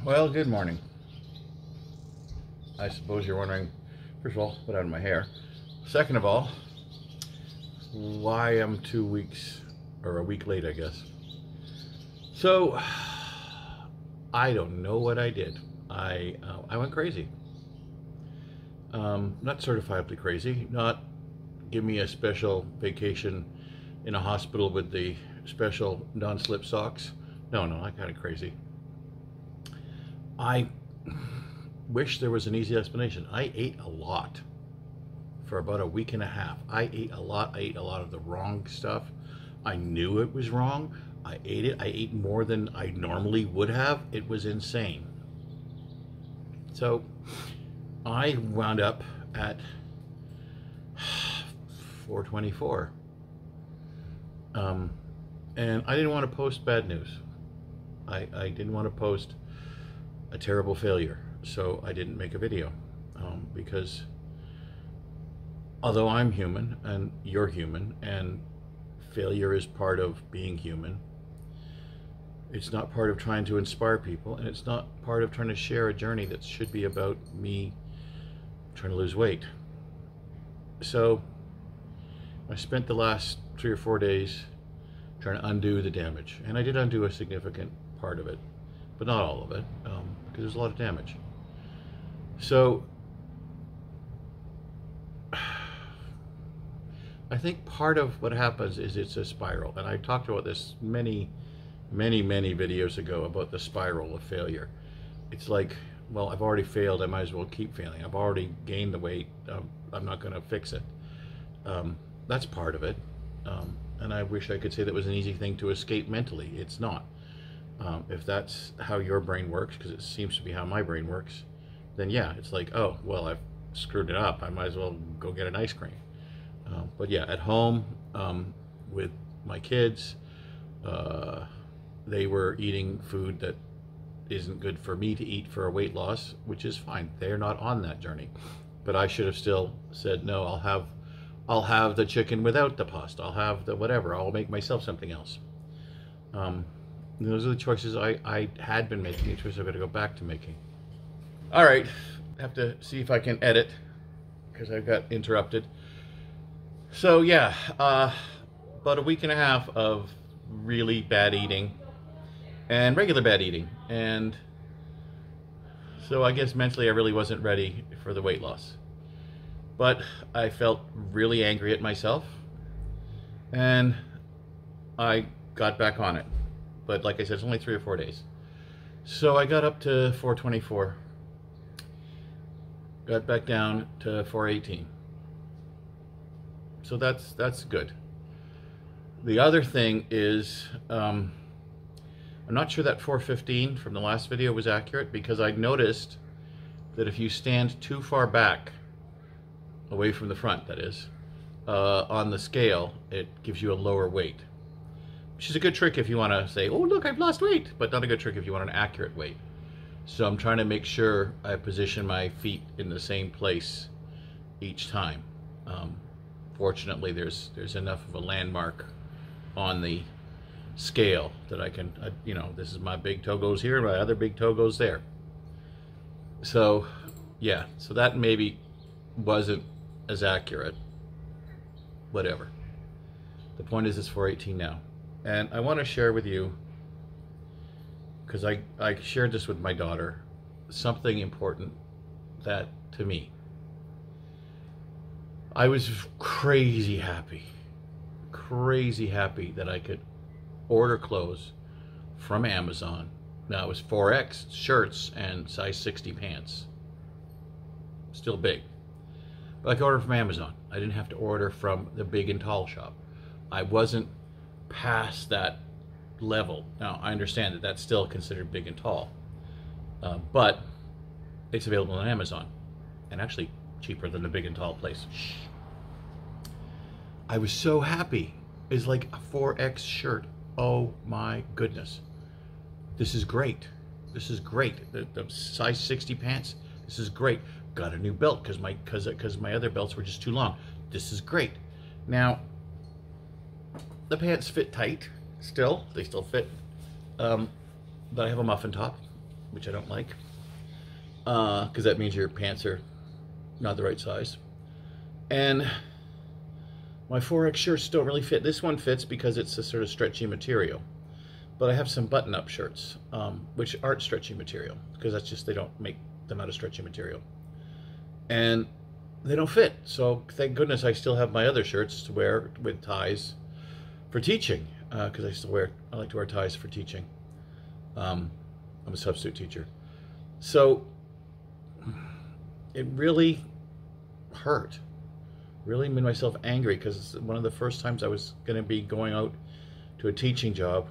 Well, good morning. I suppose you're wondering, first of all, what happened to my hair? Second of all, why I'm 2 weeks, or a week late, I guess. So, I don't know what I did. I went crazy. Not certifiably crazy, not give me a special vacation in a hospital with the special non-slip socks. No, I got it crazy. I wish there was an easy explanation. I ate a lot for about a week and a half. I ate a lot. I ate a lot of the wrong stuff. I knew it was wrong. I ate it. I ate more than I normally would have. It was insane. So I wound up at 424. And I didn't want to post bad news. I didn't want to post a terrible failure, so I didn't make a video, because although I'm human and you're human and failure is part of being human, it's not part of trying to inspire people, and it's not part of trying to share a journey that should be about me trying to lose weight. So I spent the last 3 or 4 days trying to undo the damage, and I did undo a significant part of it, but not all of it, because there's a lot of damage. So I think part of what happens is it's a spiral, and I talked about this many videos ago about the spiral of failure. It's like, well, I've already failed, I might as well keep failing. I've already gained the weight, I'm not going to fix it. That's part of it, and I wish I could say that was an easy thing to escape mentally. It's not. If that's how your brain works, because it seems to be how my brain works, then yeah, it's like, oh, well, I've screwed it up, I might as well go get an ice cream. But yeah, at home, with my kids, they were eating food that isn't good for me to eat for a weight loss, which is fine. They're not on that journey. But I should have still said, no, I'll have the chicken without the pasta. I'll have the whatever. I'll make myself something else. Those are the choices I had been making, the choices I've got to go back to making. All right, I have to see if I can edit because I got interrupted. So yeah, about a week and a half of really bad eating and regular bad eating. And so I guess mentally I really wasn't ready for the weight loss. But I felt really angry at myself, and I got back on it. But like I said, it's only 3 or 4 days. So I got up to 424, got back down to 418. So that's good. The other thing is, I'm not sure that 415 from the last video was accurate, because I noticed that if you stand too far back, away from the front, that is, on the scale, it gives you a lower weight. Which is a good trick if you want to say, oh look, I've lost weight, but not a good trick if you want an accurate weight. So I'm trying to make sure I position my feet in the same place each time. Fortunately, there's enough of a landmark on the scale that I can, this is my big toe goes here, my other big toe goes there. So yeah, so that maybe wasn't as accurate. Whatever. The point is it's 418 now. And I want to share with you, because I shared this with my daughter, something important that, to me, I was crazy happy that I could order clothes from Amazon. Now it was 4X shirts and size 60 pants. Still big. But I could order from Amazon. I didn't have to order from the big and tall shop. I wasn't past that level. Now I understand that that's still considered big and tall, but it's available on Amazon, and actually cheaper than the big and tall place. I was so happy. It's like a 4X shirt. Oh my goodness, this is great. This is great. The size 60 pants. This is great. Got a new belt because my other belts were just too long. This is great. Now the pants fit tight still. They still fit, but I have a muffin top, which I don't like, because that means your pants are not the right size. And my 4X shirts don't really fit. This one fits because it's a sort of stretchy material. But I have some button-up shirts, which aren't stretchy material, because that's just, they don't make them out of stretchy material. And they don't fit. So thank goodness I still have my other shirts to wear with ties for teaching, because I like to wear ties for teaching. I'm a substitute teacher. So it really hurt. Really made myself angry, because it's one of the first times I was going to be going out to a teaching job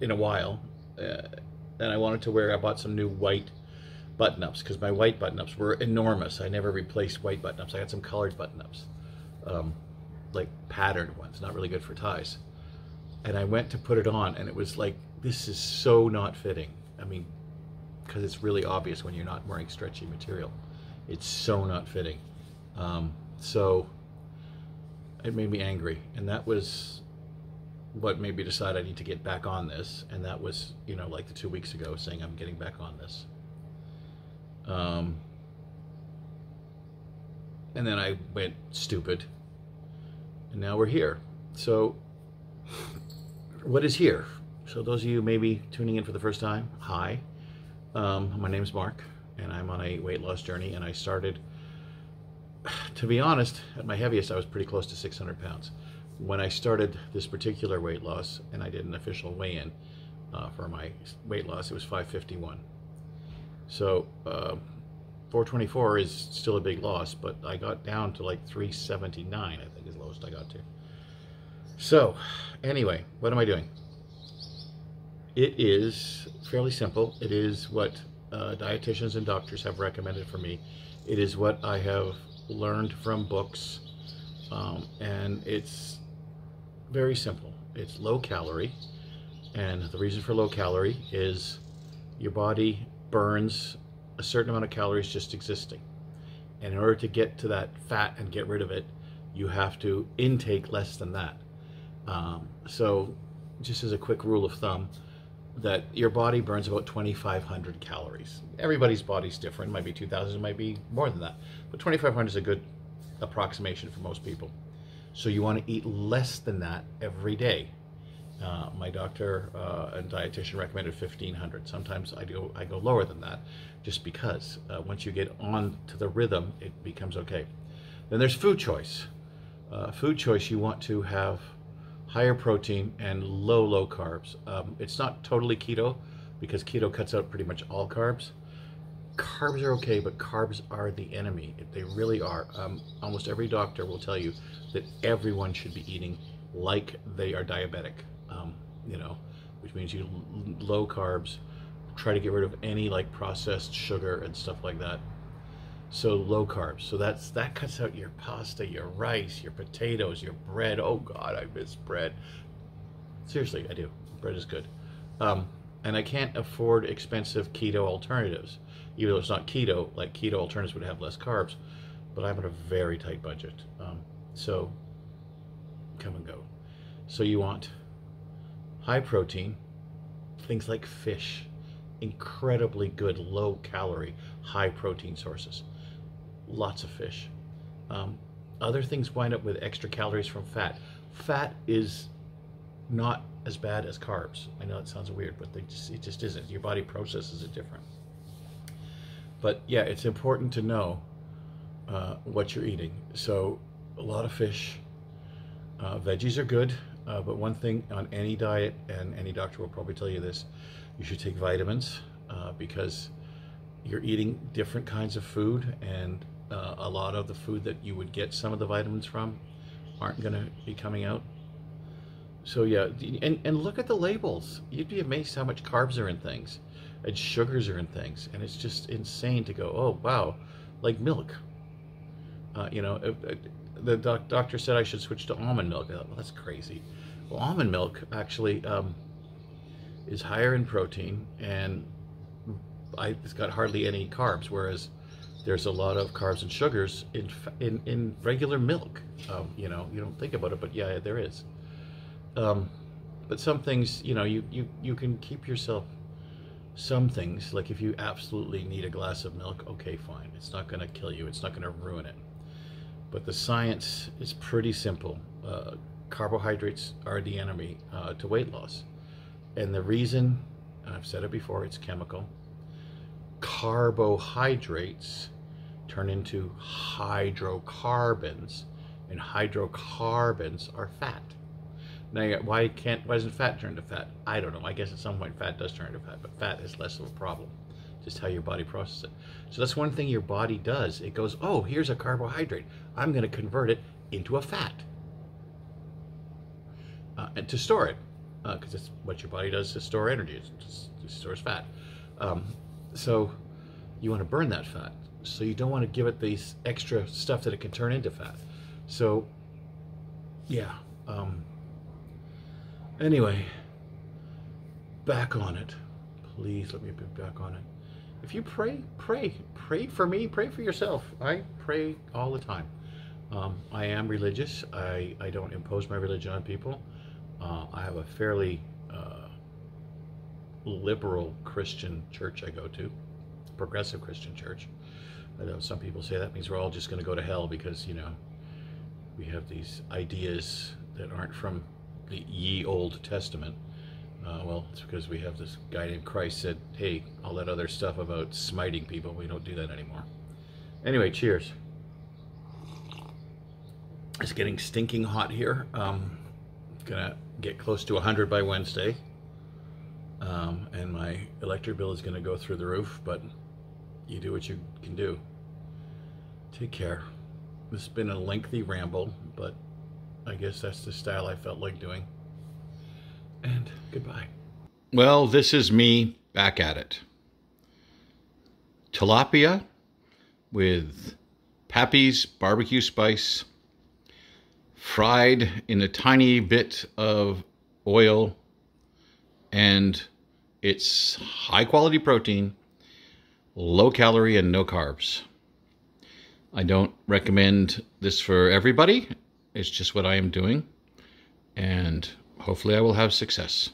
in a while, and I bought some new white button-ups, because my white button-ups were enormous. I never replaced white button-ups. I had some colored button-ups, like patterned ones, not really good for ties. And I went to put it on, and it was like, this is so not fitting. I mean, because it's really obvious when you're not wearing stretchy material. It's so not fitting. So it made me angry, and that was what made me decide I need to get back on this. And that was, like the 2 weeks ago, saying I'm getting back on this. And then I went stupid, and now we're here. So what is here? So those of you maybe tuning in for the first time, hi. My name's Mark, and I'm on a weight loss journey, and I started, to be honest, at my heaviest I was pretty close to 600 pounds. When I started this particular weight loss, and I did an official weigh-in for my weight loss, it was 551. So 424 is still a big loss, but I got down to like 379, I think is the lowest I got to. So anyway, what am I doing? It is fairly simple. It is what dietitians and doctors have recommended for me. It is what I have learned from books, and it's very simple. It's low calorie, and the reason for low calorie is your body burns a certain amount of calories just existing, and in order to get to that fat and get rid of it, you have to intake less than that. So just as a quick rule of thumb, that your body burns about 2,500 calories. Everybody's body's different. It might be 2,000, it might be more than that, but 2,500 is a good approximation for most people. So you want to eat less than that every day. My doctor and dietitian recommended 1,500. Sometimes I go lower than that, just because once you get on to the rhythm, it becomes okay. Then there's food choice. Food choice, you want to have higher protein and low carbs. It's not totally keto, because keto cuts out pretty much all carbs. Carbs are okay, but carbs are the enemy. They really are. Almost every doctor will tell you that everyone should be eating like they are diabetic, which means you low carbs, try to get rid of any like processed sugar and stuff like that. So low carbs. So that cuts out your pasta, your rice, your potatoes, your bread. Oh God, I miss bread. Seriously, I do. Bread is good. And I can't afford expensive keto alternatives. Even though it's not keto, like keto alternatives would have less carbs, but I'm on a very tight budget. So come and go. So you want high protein, things like fish, incredibly good low calorie, high protein sources. Lots of fish. Other things wind up with extra calories from fat. Fat is not as bad as carbs. I know it sounds weird, but it just isn't. Your body processes it different. But yeah, it's important to know what you're eating. So a lot of fish. Veggies are good, but one thing on any diet, and any doctor will probably tell you this, you should take vitamins, because you're eating different kinds of food, and a lot of the food that you would get some of the vitamins from aren't going to be coming out. So yeah, and look at the labels. You'd be amazed how much carbs are in things, and sugars are in things, and it's just insane to go, oh wow, like milk. The doctor said I should switch to almond milk. I thought, well, that's crazy. Well, almond milk actually is higher in protein, and it's got hardly any carbs, whereas there's a lot of carbs and sugars in regular milk. You don't think about it, but yeah, there is. But some things, you can keep yourself Some things, like if you absolutely need a glass of milk, okay, fine. It's not going to kill you. It's not going to ruin it. But the science is pretty simple. Carbohydrates are the enemy to weight loss. And the reason, and I've said it before, it's chemical. Carbohydrates turn into hydrocarbons, and hydrocarbons are fat. Now, why doesn't fat turn to fat? I don't know. I guess at some point fat does turn to fat, but fat is less of a problem. Just how your body processes it. So that's one thing your body does. It goes, oh, here's a carbohydrate. I'm going to convert it into a fat. And to store it, because that's what your body does to store energy. It stores fat. So you want to burn that fat. So you don't want to give it these extra stuff that it can turn into fat. So, yeah. Anyway, back on it. Please let me be back on it. If you pray for me, pray for yourself. I pray all the time. I am religious. I don't impose my religion on people. I have a fairly liberal Christian church I go to, progressive Christian church. I know some people say that means we're all just going to go to hell because, you know, we have these ideas that aren't from the ye Old Testament. Well, it's because we have this guy named Christ said, hey, all that other stuff about smiting people, we don't do that anymore. Anyway, cheers. It's getting stinking hot here. Gonna get close to 100 by Wednesday. And my electric bill is gonna go through the roof, but you do what you can do. Take care. This has been a lengthy ramble, but I guess that's the style I felt like doing. And goodbye. Well, this is me back at it. Tilapia with Pappy's barbecue spice, fried in a tiny bit of oil, and it's high quality protein, low calorie and no carbs. I don't recommend this for everybody. It's just what I am doing, and hopefully I will have success.